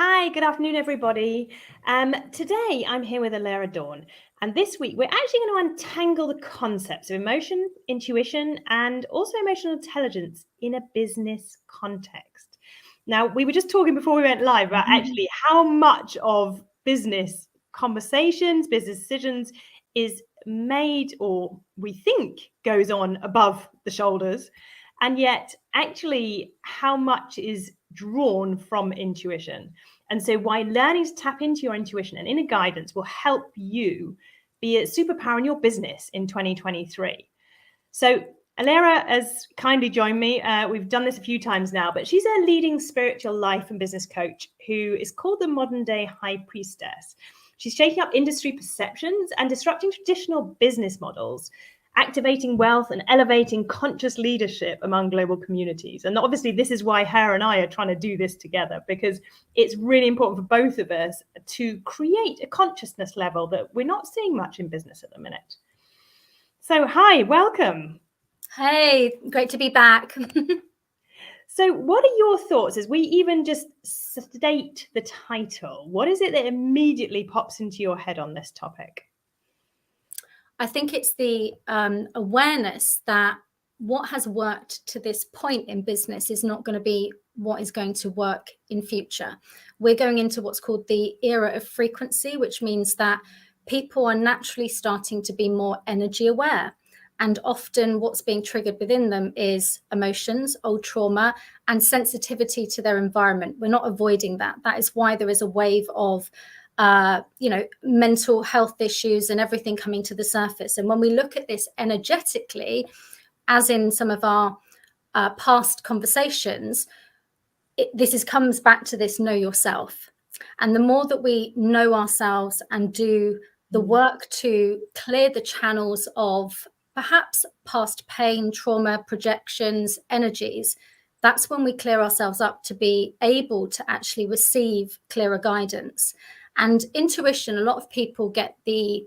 Hi, good afternoon, everybody. Today I'm here with Allera Dawn, and this week we're actually going to untangle the concepts of emotion, intuition, and also emotional intelligence in a business context. Now, we were just talking before we went live about actually how much of business conversations, business decisions is made or we think goes on above the shoulders, and yet actually how much is drawn from intuition. And so, why learning to tap into your intuition and inner guidance will help you be a superpower in your business in 2023. So, Allera has kindly joined me. We've done this a few times now, but she's a leading spiritual life and business coach who is called the modern day high priestess. She's shaking up industry perceptions and disrupting traditional business models, activating wealth and elevating conscious leadership among global communities. And obviously, this is why her and I are trying to do this together, because it's really important for both of us to create a consciousness level that we're not seeing much in business at the minute. So, hi, welcome. Hey, great to be back. So, what are your thoughts as we even just state the title? What is it that immediately pops into your head on this topic? I think it's the awareness that what has worked to this point in business is not going to be what is going to work in future. We're going into what's called the era of frequency, which means that people are naturally starting to be more energy aware. And often what's being triggered within them is emotions, old trauma, and sensitivity to their environment. We're not avoiding that. That is why there is a wave of mental health issues and everything coming to the surface. And when we look at this energetically, as in some of our past conversations, this comes back to this know yourself. And the more that we know ourselves and do the work to clear the channels of perhaps past pain, trauma, projections, energies, that's when we clear ourselves up to be able to actually receive clearer guidance. And intuition, a lot of people get the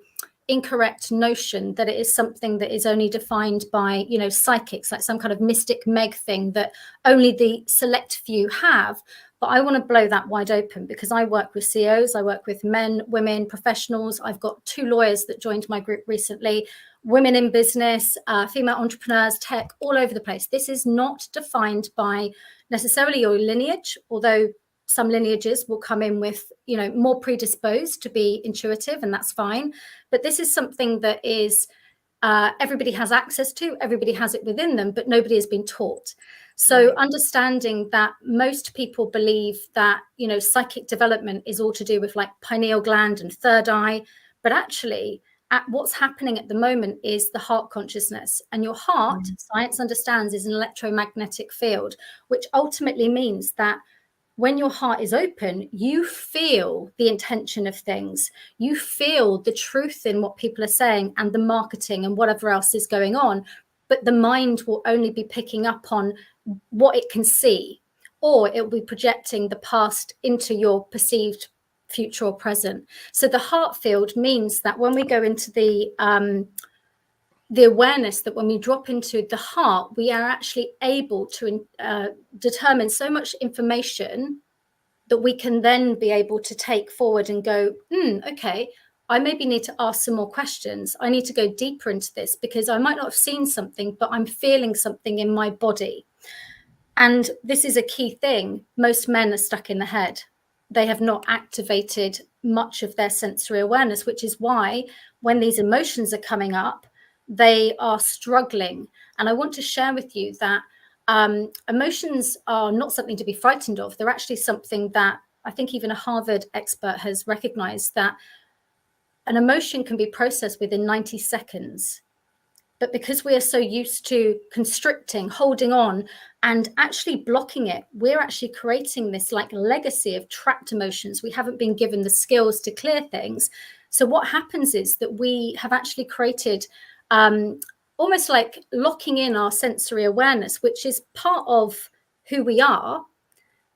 incorrect notion that it is something that is only defined by, psychics, like some kind of mystic Meg thing that only the select few have. But I want to blow that wide open because I work with CEOs, I work with men, women, professionals. I've got 2 lawyers that joined my group recently, women in business, female entrepreneurs, tech, all over the place. This is not defined by necessarily your lineage, although some lineages will come in with, more predisposed to be intuitive, and that's fine. But this is something that is everybody has access to, everybody has it within them, but nobody has been taught. So right. Understanding that most people believe that, psychic development is all to do with like pineal gland and third eye, but actually what's happening at the moment is the heart consciousness. And your heart, science understands, is an electromagnetic field, which ultimately means that when your heart is open, you feel the intention of things. You feel the truth in what people are saying and the marketing and whatever else is going on. But the mind will only be picking up on what it can see, or it will be projecting the past into your perceived future or present. So the heart field means that when we go into the awareness that when we drop into the heart, we are actually able to determine so much information that we can then be able to take forward and go, okay, I maybe need to ask some more questions. I need to go deeper into this because I might not have seen something, but I'm feeling something in my body. And this is a key thing. Most men are stuck in the head. They have not activated much of their sensory awareness, which is why when these emotions are coming up, they are struggling. And I want to share with you that emotions are not something to be frightened of. They're actually something that I think even a Harvard expert has recognized, that an emotion can be processed within 90 seconds. But because we are so used to constricting, holding on, and actually blocking it, we're actually creating this like legacy of trapped emotions. We haven't been given the skills to clear things. So what happens is that we have actually created almost like locking in our sensory awareness, which is part of who we are.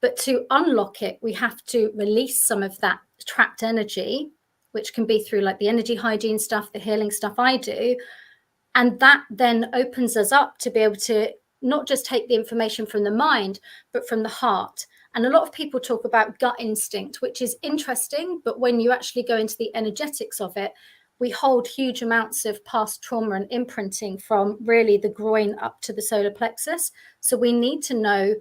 But to unlock it, we have to release some of that trapped energy, which can be through like the energy hygiene stuff, the healing stuff I do. And that then opens us up to be able to not just take the information from the mind, but from the heart. And a lot of people talk about gut instinct, which is interesting, but when you actually go into the energetics of it, we hold huge amounts of past trauma and imprinting from really the groin up to the solar plexus. So we need to know,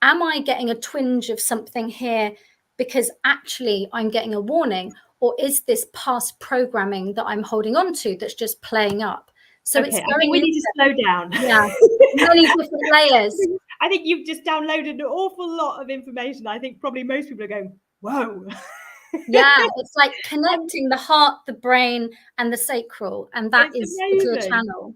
am I getting a twinge of something here because actually I'm getting a warning? Or is this past programming that I'm holding on to that's just playing up? So okay, I think we need to slow down. Yeah, many different layers. I think you've just downloaded an awful lot of information. I think probably most people are going, whoa. Yeah, it's like connecting the heart, the brain, and the sacral, and that is the clear channel.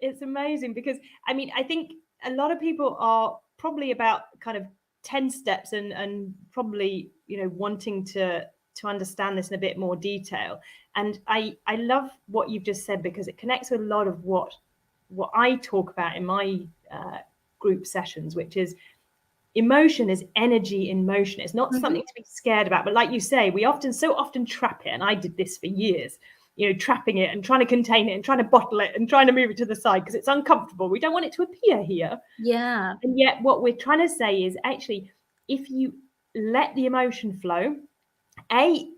It's amazing because, I mean, I think a lot of people are probably about kind of 10 steps and probably, you know, wanting to understand this in a bit more detail. And I love what you've just said, because it connects with a lot of what I talk about in my group sessions, which is emotion is energy in motion. It's not something to be scared about. But like you say, we so often trap it. And I did this for years, you know, trapping it and trying to contain it and trying to bottle it and trying to move it to the side because it's uncomfortable. We don't want it to appear here. Yeah. And yet what we're trying to say is actually, if you let the emotion flow,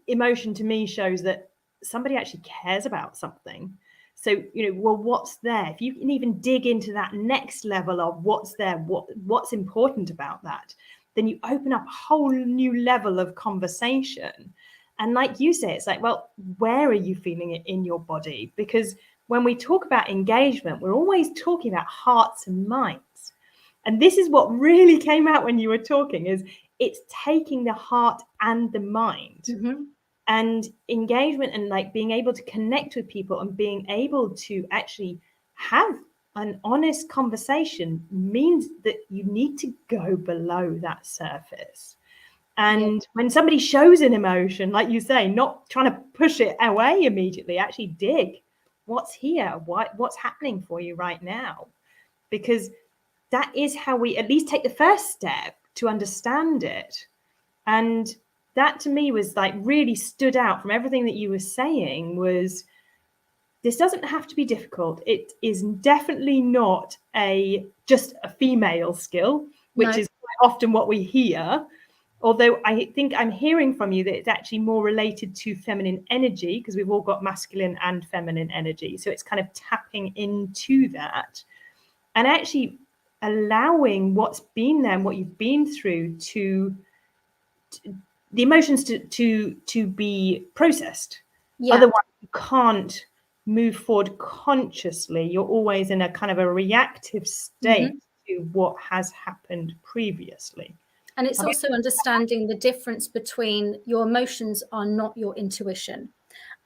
emotion to me shows that somebody actually cares about something. So, you know, well, what's there? If you can even dig into that next level of what's there, what's important about that, then you open up a whole new level of conversation. And like you say, it's like, well, where are you feeling it in your body? Because when we talk about engagement, we're always talking about hearts and minds. And this is what really came out when you were talking, is it's taking the heart and the mind. And engagement and like being able to connect with people and being able to actually have an honest conversation means that you need to go below that surface. And when somebody shows an emotion, like you say, not trying to push it away immediately, actually dig what's here, what's happening for you right now, because that is how we at least take the first step to understand it. And that to me was like really stood out from everything that you were saying, was this doesn't have to be difficult. It is definitely not just a female skill, which is quite often what we hear. Although I think I'm hearing from you that it's actually more related to feminine energy, because we've all got masculine and feminine energy. So it's kind of tapping into that and actually allowing what's been there and what you've been through to the emotions to be processed. Otherwise you can't move forward consciously. You're always in a kind of a reactive state to what has happened previously. And it's also understanding the difference between your emotions are not your intuition,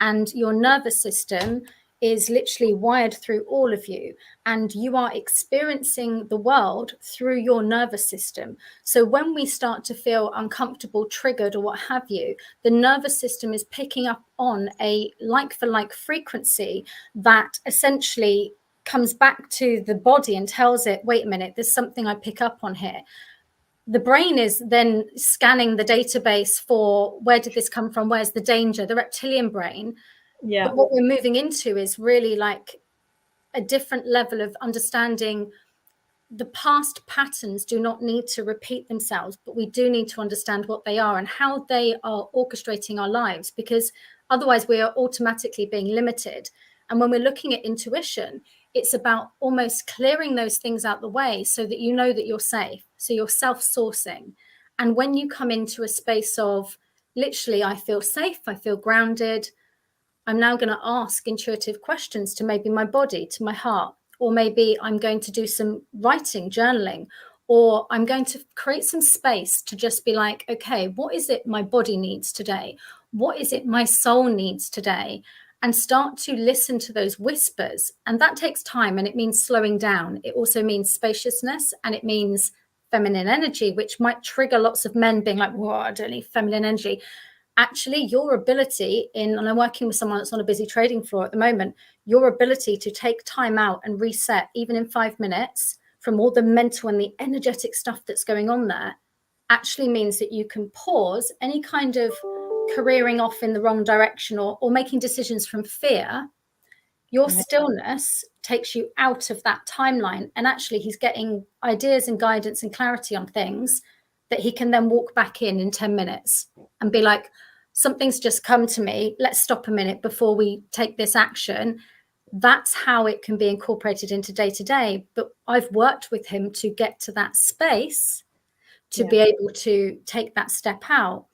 and your nervous system is literally wired through all of you, and you are experiencing the world through your nervous system. So when we start to feel uncomfortable, triggered, or what have you, the nervous system is picking up on a like for like frequency that essentially comes back to the body and tells it, wait a minute, there's something I pick up on here. The brain is then scanning the database for, where did this come from? Where's the danger? The reptilian brain. Yeah. But what we're moving into is really like a different level of understanding. The past patterns do not need to repeat themselves, but we do need to understand what they are and how they are orchestrating our lives, because otherwise we are automatically being limited. And when we're looking at intuition, it's about almost clearing those things out the way so that you know that you're safe. So you're self-sourcing. And when you come into a space of literally, I feel safe, I feel grounded, I'm now going to ask intuitive questions to maybe my body, to my heart, or maybe I'm going to do some writing, journaling, or I'm going to create some space to just be like, okay, what is it my body needs today? What is it my soul needs today? And start to listen to those whispers. And that takes time, and it means slowing down. It also means spaciousness, and it means feminine energy, which might trigger lots of men being like, whoa, I don't need feminine energy. Actually, your ability and I'm working with someone that's on a busy trading floor at the moment, your ability to take time out and reset, even in 5 minutes, from all the mental and the energetic stuff that's going on there, actually means that you can pause any kind of careering off in the wrong direction or making decisions from fear, Your stillness takes you out of that timeline, and actually he's getting ideas and guidance and clarity on things that he can then walk back in 10 minutes and be like, something's just come to me, let's stop a minute before we take this action. That's how it can be incorporated into day to day. But I've worked with him to get to that space to be able to take that step out.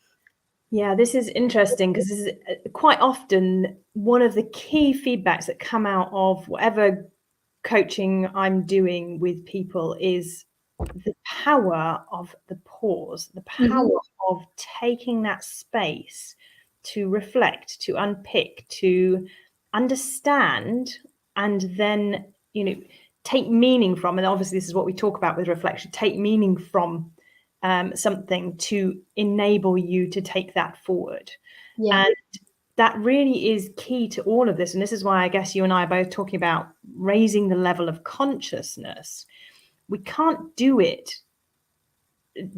Yeah, this is interesting because this is quite often one of the key feedbacks that come out of whatever coaching I'm doing with people is the power of the pause, the power of taking that space to reflect, to unpick, to understand, and then, take meaning from, and obviously this is what we talk about with reflection, take meaning from something to enable you to take that forward. Yeah. And that really is key to all of this. And this is why I guess you and I are both talking about raising the level of consciousness. We can't do it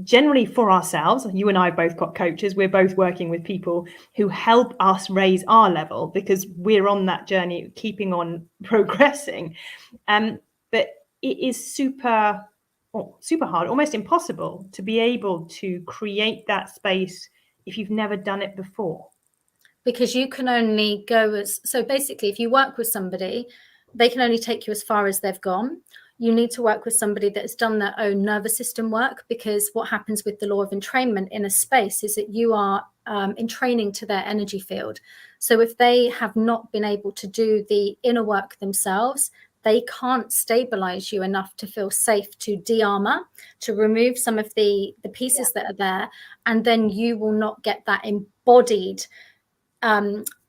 generally for ourselves. You and I have both got coaches. We're both working with people who help us raise our level because we're on that journey, keeping on progressing. But it is super hard, almost impossible to be able to create that space if you've never done it before. Because you can only go so basically, if you work with somebody, they can only take you as far as they've gone. You need to work with somebody that's done their own nervous system work, because what happens with the law of entrainment in a space is that you are entraining to their energy field. So if they have not been able to do the inner work themselves, they can't stabilize you enough to feel safe to de-armor, to remove some of the pieces that are there, and then you will not get that embodied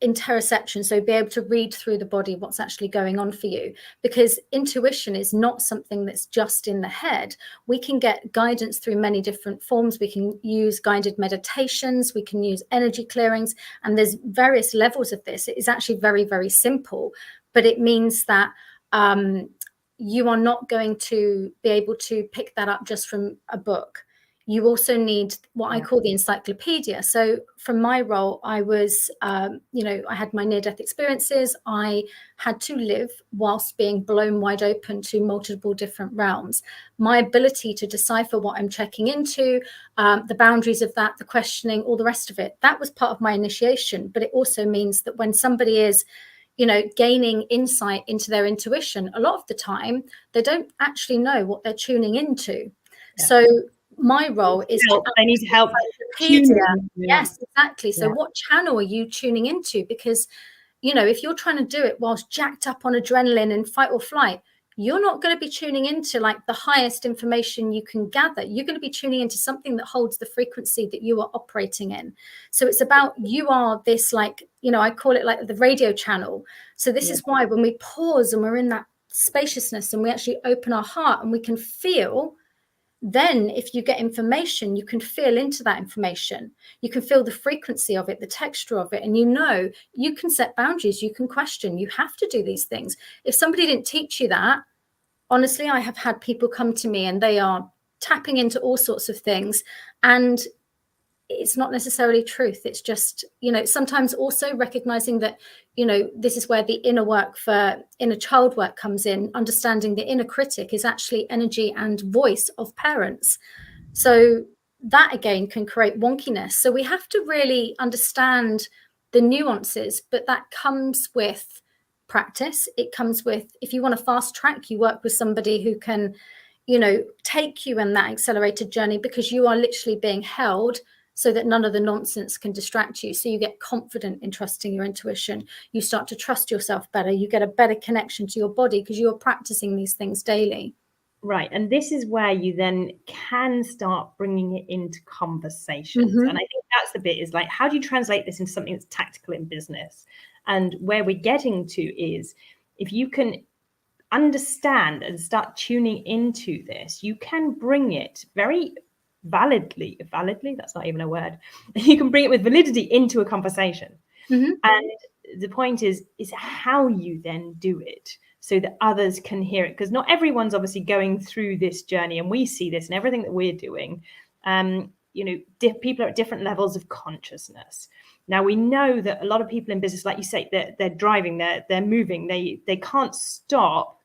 interoception, so be able to read through the body what's actually going on for you, because intuition is not something that's just in the head. We can get guidance through many different forms. We can use guided meditations, we can use energy clearings, and there's various levels of this. It is actually very, very simple, but it means that you are not going to be able to pick that up just from a book. You also need what I call the encyclopedia. So from my role, I was, I had my near-death experiences. I had to live whilst being blown wide open to multiple different realms. My ability to decipher what I'm checking into, the boundaries of that, the questioning, all the rest of it, that was part of my initiation. But it also means that when somebody is gaining insight into their intuition, a lot of the time, they don't actually know what they're tuning into. Yeah. So my role is they need help tuning. Yes, exactly. So what channel are you tuning into? Because, if you're trying to do it whilst jacked up on adrenaline and fight or flight, you're not going to be tuning into like the highest information you can gather. You're going to be tuning into something that holds the frequency that you are operating in. So it's about, you are this, like, I call it like the radio channel. So this is why when we pause and we're in that spaciousness and we actually open our heart and we can feel, then if you get information, you can feel into that information. You can feel the frequency of it, the texture of it, and you can set boundaries, you can question, you have to do these things. If somebody didn't teach you that, honestly, I have had people come to me and they are tapping into all sorts of things, and it's not necessarily truth. It's just, sometimes also recognizing that, this is where the inner work for inner child work comes in. Understanding the inner critic is actually energy and voice of parents. So that again can create wonkiness. So we have to really understand the nuances, but that comes with practice. It comes with, if you want to fast track, you work with somebody who can, take you in that accelerated journey, because you are literally being held so that none of the nonsense can distract you. So you get confident in trusting your intuition. You start to trust yourself better. You get a better connection to your body because you are practicing these things daily. Right. And this is where you then can start bringing it into conversations. And I think that's the bit, is like, how do you translate this into something that's tactical in business? And where we're getting to is, if you can understand and start tuning into this, you can bring it very validly, that's not even a word, you can bring it with validity into a conversation. And the point is how you then do it so that others can hear it, because not everyone's obviously going through this journey, and we see this in everything that we're doing. people are at different levels of consciousness. Now, we know that a lot of people in business, like you say, they're driving, they're moving, they can't stop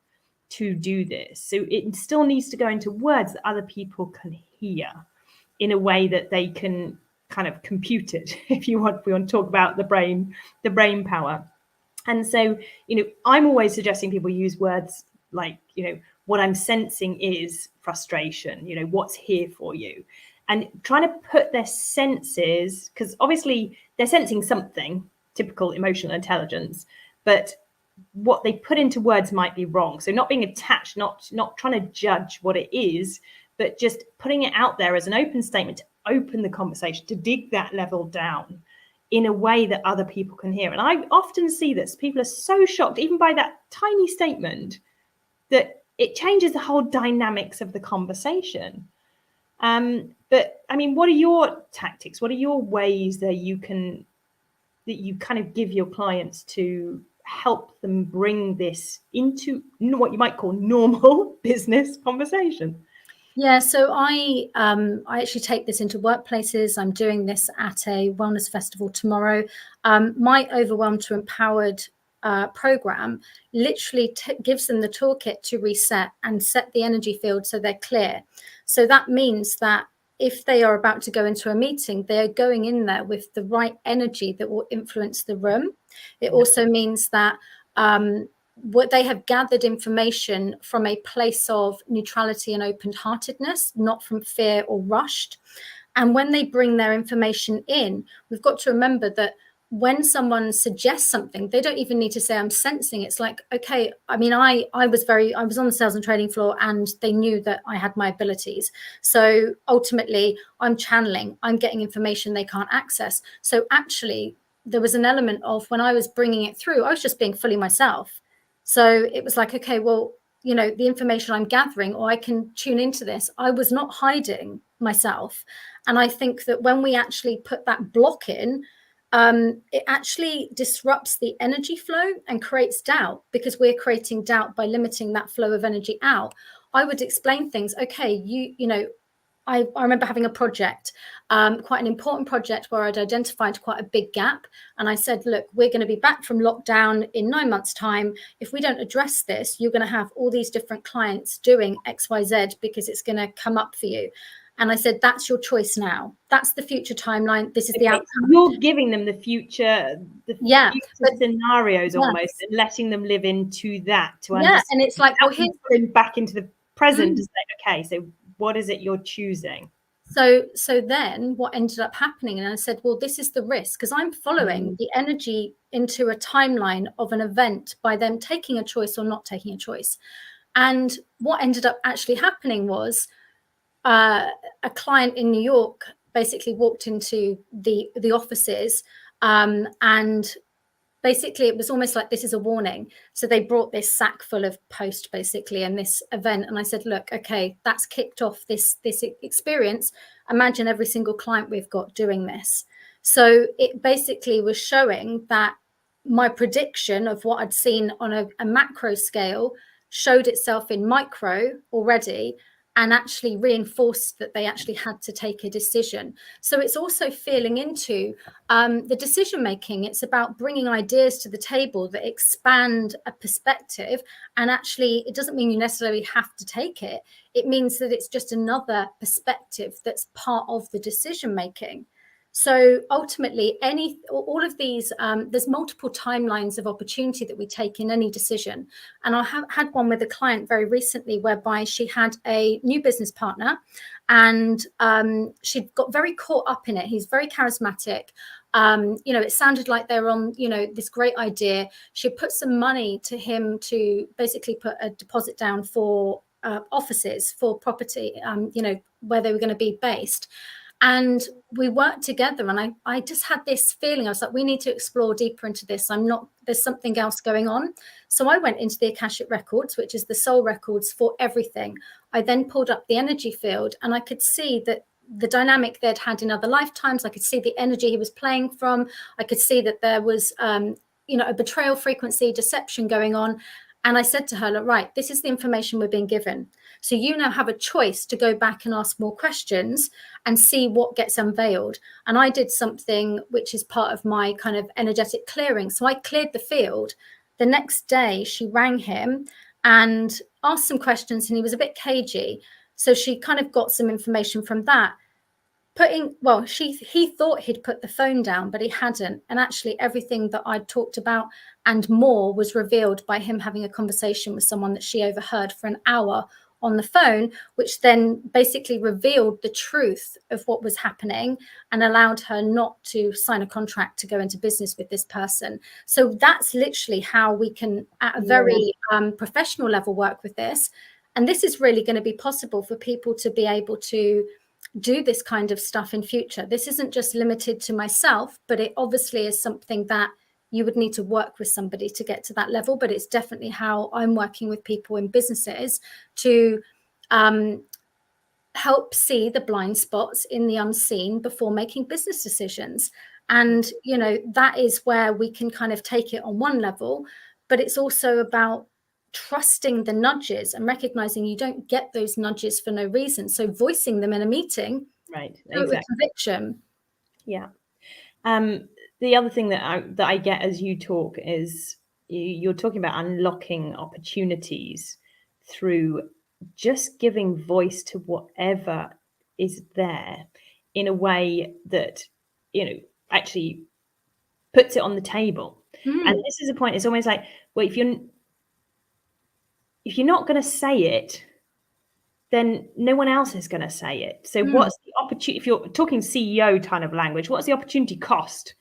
to do this. So it still needs to go into words that other people can hear in a way that they can kind of compute it, if we want to talk about the brain power. And so, I'm always suggesting people use words like, what I'm sensing is frustration, what's here for you. And trying to put their senses, because obviously they're sensing something, typical emotional intelligence, but what they put into words might be wrong. So not being attached, not trying to judge what it is, but just putting it out there as an open statement to open the conversation, to dig that level down in a way that other people can hear. And I often see this. People are so shocked, even by that tiny statement, that it changes the whole dynamics of the conversation. But I mean, what are your tactics? What are your ways that you kind of give your clients to help them bring this into what you might call normal business conversation? Yeah, so I actually take this into workplaces. I'm doing this at a wellness festival tomorrow. My Overwhelmed to Empowered program literally gives them the toolkit to reset and set the energy field so they're clear. So that means that if they are about to go into a meeting, they're going in there with the right energy that will influence the room. It also means that what they have gathered information from a place of neutrality and open-heartedness, not from fear or rushed. And when they bring their information in, we've got to remember that when someone suggests something, they don't even need to say, I'm sensing. It's like, okay, I mean, I was on the sales and trading floor, and they knew that I had my abilities. So ultimately, I'm channeling, I'm getting information they can't access. So actually, there was an element of when I was bringing it through, I was just being fully myself. So it was like, okay, well, the information I'm gathering, or I can tune into this. I was not hiding myself. And I think that when we actually put that block in, it actually disrupts the energy flow and creates doubt, because we're creating doubt by limiting that flow of energy out. I would explain things. Okay, I remember having a project, quite an important project, where I'd identified quite a big gap. And I said, look, we're going to be back from lockdown in 9 months' time. If we don't address this, you're going to have all these different clients doing XYZ because it's going to come up for you. And I said, that's your choice now. That's the future timeline. This is the outcome. You're giving them the future scenarios almost, and letting them live into that to understand. And it's like, well, here's back into the present to say, okay, so what is it you're choosing? So then what ended up happening, and I said, well, this is the risk, because I'm following the energy into a timeline of an event by them taking a choice or not taking a choice. And what ended up actually happening was a client in New York basically walked into the offices, and basically it was almost like, this is a warning. So they brought this sack full of post basically and this event. And I said, look, okay, that's kicked off this experience. Imagine every single client we've got doing this. So it basically was showing that my prediction of what I'd seen on a macro scale showed itself in micro already, and actually reinforced that they actually had to take a decision. So it's also feeling into the decision making. It's about bringing ideas to the table that expand a perspective. And actually, it doesn't mean you necessarily have to take it. It means that it's just another perspective that's part of the decision making. So ultimately, all of these, there's multiple timelines of opportunity that we take in any decision. And I had one with a client very recently whereby she had a new business partner, and she got very caught up in it. He's very charismatic. It sounded like they were on, this great idea. She put some money to him to basically put a deposit down for offices, for property, where they were going to be based. And we worked together, and I just had this feeling. I was like, we need to explore deeper into this. There's something else going on. So I went into the Akashic Records, which is the soul records for everything. I then pulled up the energy field, and I could see that the dynamic they'd had in other lifetimes. I could see the energy he was playing from. I could see that there was, a betrayal frequency, deception going on. And I said to her, look, right, this is the information we're being given. So you now have a choice to go back and ask more questions and see what gets unveiled. And I did something which is part of my kind of energetic clearing. So I cleared the field. The next day she rang him and asked some questions, and he was a bit cagey. So she kind of got some information from that. He thought he'd put the phone down, but he hadn't. And actually everything that I'd talked about and more was revealed by him having a conversation with someone that she overheard for an hour on the phone, which then basically revealed the truth of what was happening and allowed her not to sign a contract to go into business with this person. So that's literally how we can, at a very professional level, work with this. And this is really going to be possible for people to be able to do this kind of stuff in future. This isn't just limited to myself, but it obviously is something that you would need to work with somebody to get to that level. But it's definitely how I'm working with people in businesses to help see the blind spots in the unseen before making business decisions. And, you know, that is where we can kind of take it on one level, but it's also about trusting the nudges and recognizing you don't get those nudges for no reason. So voicing them in a meeting, right, exactly. With conviction. Yeah. The other thing that I get as you talk is you're talking about unlocking opportunities through just giving voice to whatever is there in a way that, you know, actually puts it on the table. And this is a point, it's almost like, well, if you're not going to say it, then no one else is going to say it. So what's the opportunity, if you're talking CEO kind of language, what's the opportunity cost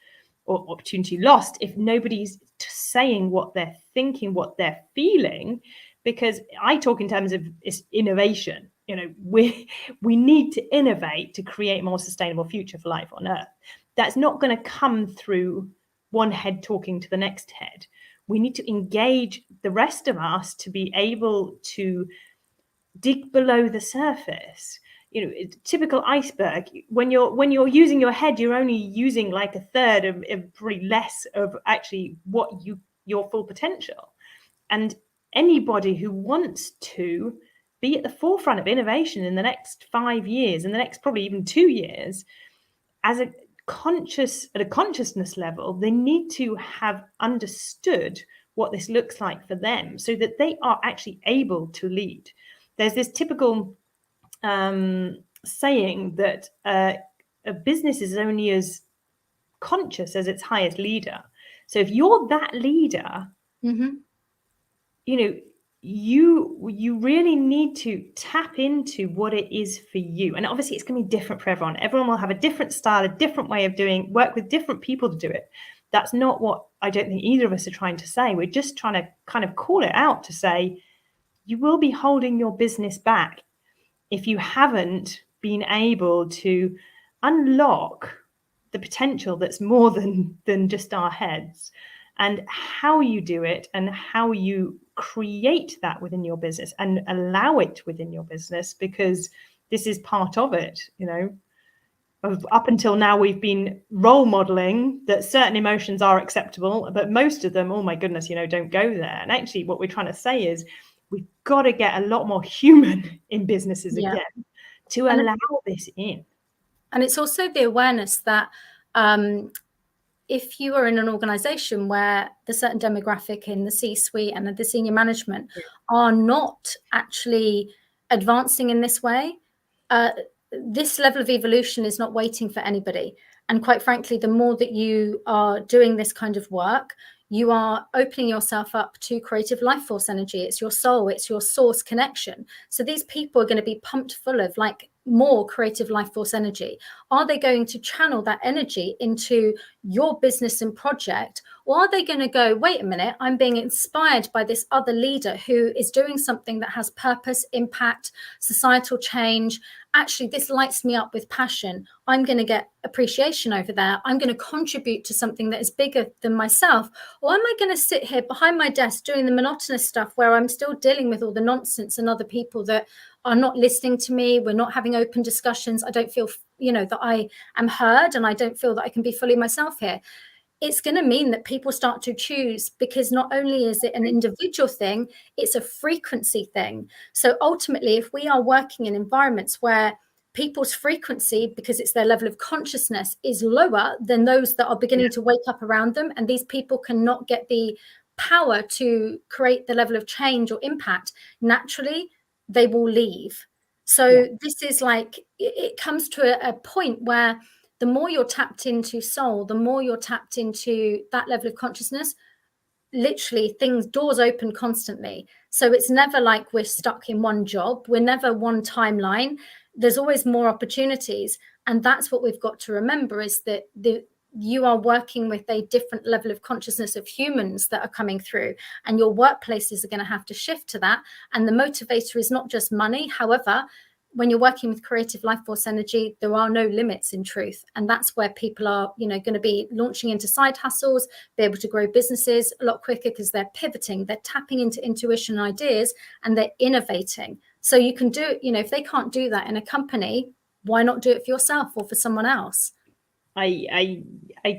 or opportunity lost if nobody's saying what they're thinking, what they're feeling? Because I talk in terms of innovation. You know, we need to innovate to create a more sustainable future for life on Earth. That's not going to come through one head talking to the next head. We need to engage the rest of us to be able to dig below the surface. You know, typical iceberg. When you're using your head, you're only using like a third of probably less of actually what your full potential. And anybody who wants to be at the forefront of innovation in the next 5 years, in the next probably even 2 years, at a consciousness level, they need to have understood what this looks like for them so that they are actually able to lead. There's this typical saying that a business is only as conscious as its highest leader. So if you're that leader, you know, you really need to tap into what it is for you. And obviously it's going to be different for everyone. Everyone will have a different style, a different way of doing, work with different people to do it. That's not what I don't think either of us are trying to say. We're just trying to kind of call it out to say, you will be holding your business back if you haven't been able to unlock the potential that's more than just our heads. And how you do it and how you create that within your business and allow it within your business, because this is part of it. You know, up until now we've been role modeling that certain emotions are acceptable, but most of them, oh my goodness, you know, don't go there. And actually what we're trying to say is we've got to get a lot more human in businesses again to allow this in. And it's also the awareness that if you are in an organization where the certain demographic in the C-suite and the senior management are not actually advancing in this way, this level of evolution is not waiting for anybody. And quite frankly, the more that you are doing this kind of work, you are opening yourself up to creative life force energy. It's your soul, it's your source connection. So these people are going to be pumped full of like more creative life force energy. Are they going to channel that energy into your business and project? Or are they going to go, wait a minute, I'm being inspired by this other leader who is doing something that has purpose, impact, societal change. Actually, this lights me up with passion. I'm going to get appreciation over there. I'm going to contribute to something that is bigger than myself. Or am I going to sit here behind my desk doing the monotonous stuff where I'm still dealing with all the nonsense and other people that are not listening to me? We're not having open discussions. I don't feel, you know, that I am heard, and I don't feel that I can be fully myself here. it's going to mean that people start to choose, because not only is it an individual thing, it's a frequency thing. So ultimately, if we are working in environments where people's frequency, because it's their level of consciousness, is lower than those that are beginning to wake up around them, and these people cannot get the power to create the level of change or impact, naturally they will leave. So this is like, it comes to a point where the more you're tapped into soul, the more you're tapped into that level of consciousness, literally doors open constantly. So it's never like we're stuck in one job. We're never one timeline. There's always more opportunities. And that's what we've got to remember, is that you are working with a different level of consciousness of humans that are coming through, and your workplaces are going to have to shift to that. And the motivator is not just money. However, when you're working with creative life force energy, there are no limits in truth. And that's where people are, going to be launching into side hustles, be able to grow businesses a lot quicker, because they're pivoting, they're tapping into intuition and ideas, and they're innovating. So you can do it, if they can't do that in a company, why not do it for yourself or for someone else? I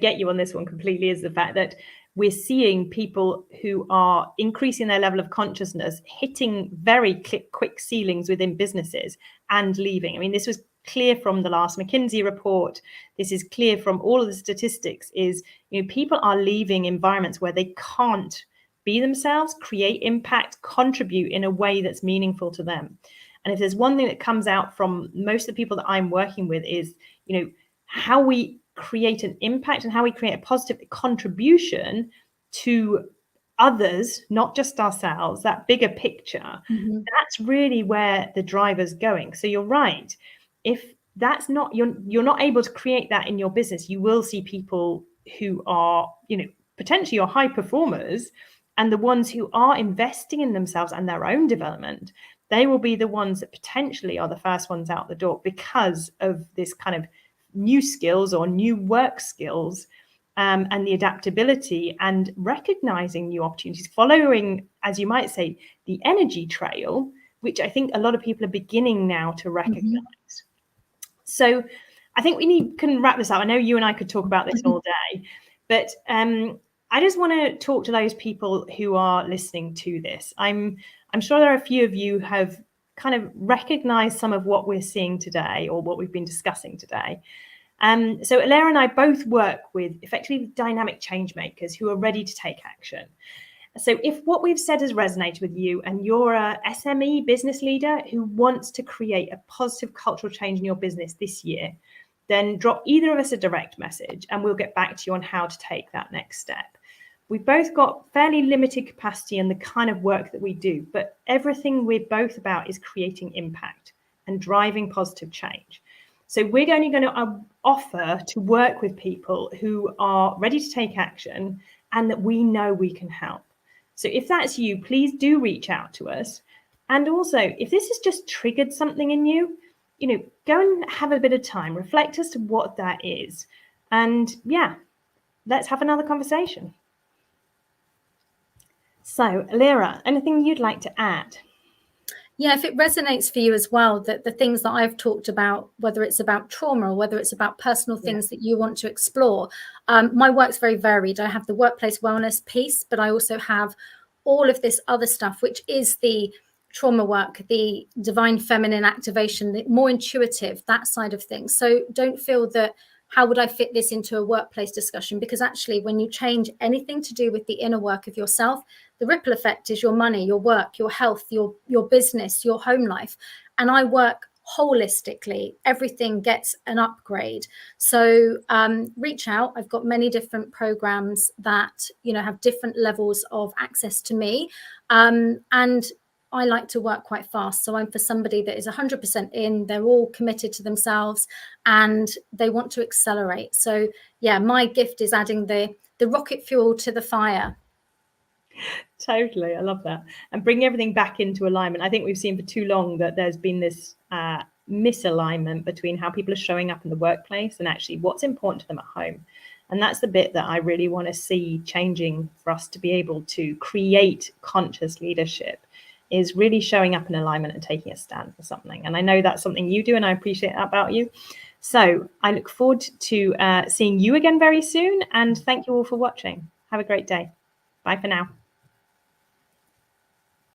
get you on this one completely, is the fact that we're seeing people who are increasing their level of consciousness, hitting very quick ceilings within businesses and leaving. I mean, this was clear from the last McKinsey report. This is clear from all of the statistics, is, people are leaving environments where they can't be themselves, create impact, contribute in a way that's meaningful to them. And if there's one thing that comes out from most of the people that I'm working with, is, how we create an impact and how we create a positive contribution to others, not just ourselves, that bigger picture. That's really where the driver's going. So you're right. If that's not, you're not able to create that in your business, you will see people who are, potentially your high performers, and the ones who are investing in themselves and their own development, they will be the ones that potentially are the first ones out the door, because of this kind of new skills or new work skills, and the adaptability and recognizing new opportunities, following, as you might say, the energy trail, which I think a lot of people are beginning now to recognize. So I think we can wrap this up. I know you and I could talk about this all day, but I just want to talk to those people who are listening to this. I'm sure there are a few of you have kind of recognize some of what we're seeing today, or what we've been discussing today. So Allera and I both work with effectively dynamic change makers who are ready to take action. So if what we've said has resonated with you, and you're a SME business leader who wants to create a positive cultural change in your business this year, then drop either of us a direct message and we'll get back to you on how to take that next step. We've both got fairly limited capacity in the kind of work that we do, but everything we're both about is creating impact and driving positive change. So we're only going to offer to work with people who are ready to take action and that we know we can help. So if that's you, please do reach out to us. And also, if this has just triggered something in you, go and have a bit of time, reflect as to what that is. And let's have another conversation. So, Allera, anything you'd like to add? Yeah, if it resonates for you as well, that the things that I've talked about, whether it's about trauma or whether it's about personal things that you want to explore, my work's very varied. I have the workplace wellness piece, but I also have all of this other stuff, which is the trauma work, the divine feminine activation, the more intuitive, that side of things. So don't feel that, how would I fit this into a workplace discussion? Because actually, when you change anything to do with the inner work of yourself, the ripple effect is your money, your work, your health, your business, your home life. And I work holistically. Everything gets an upgrade. So reach out. I've got many different programs that, have different levels of access to me. And I like to work quite fast. So I'm for somebody that is 100% in, they're all committed to themselves and they want to accelerate. So my gift is adding the rocket fuel to the fire. Totally. I love that. And bring everything back into alignment. I think we've seen for too long that there's been this misalignment between how people are showing up in the workplace and actually what's important to them at home. And that's the bit that I really want to see changing for us to be able to create conscious leadership, is really showing up in alignment and taking a stand for something. And I know that's something you do, and I appreciate that about you. So I look forward to seeing you again very soon, and thank you all for watching. Have a great day. Bye for now.